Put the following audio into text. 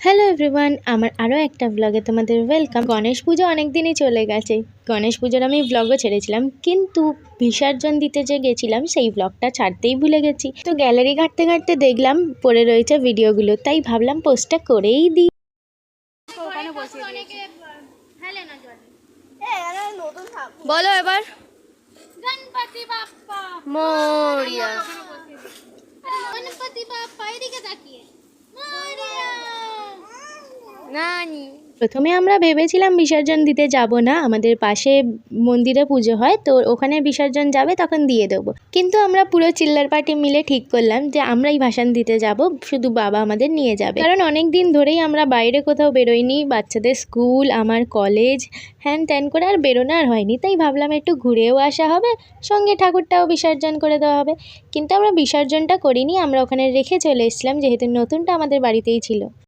Hello everyone, আমার আরও একটা ব্লগে তোমাদের ওয়েলকাম। গণেশ পুজো অনেক দিনই চলে গেছে। গণেশ পুজোর আমি ব্লগও ছেড়েছিলাম, কিন্তু বিসর্জন দিতে যে গেছিলাম সেই ব্লগটা ছাড়তেই ভুলে গেছি। তো গ্যালারি ঘাঁটতে ঘাঁটতে দেখলাম পড়ে রয়েছে ভিডিওগুলো, তাই ভাবলাম পোস্টটা করেই দিই। বলো এবার। গণপতি বাপ্পা মোরিয়া। গণপতি বাপ্পা এদিকে তাকিয়ে প্রথমে আমরা ভেবেছিলাম বিসর্জন দিতে যাব না, আমাদের পাশে মন্দিরে পুজো হয়, তো ওখানে বিসর্জন যাবে তখন দিয়ে দেবো। কিন্তু আমরা পুরো চিল্লার পার্টি মিলে ঠিক করলাম যে আমরাই ভাসান দিতে যাব, শুধু বাবা আমাদের নিয়ে যাবে। কারণ অনেক দিন ধরেই আমরা বাইরে কোথাও বেরোইনি, বাচ্চাদের স্কুল, আমার কলেজ, হ্যান ত্যান করে আর বেরোনো আর হয়নি। তাই ভাবলাম একটু ঘুরেও আসা হবে, সঙ্গে ঠাকুরটাও বিসর্জন করে দেওয়া হবে। কিন্তু আমরা বিসর্জনটা করিনি, আমরা ওখানে রেখে চলে এসেছিলাম, যেহেতু নতুনটা আমাদের বাড়িতেই ছিল।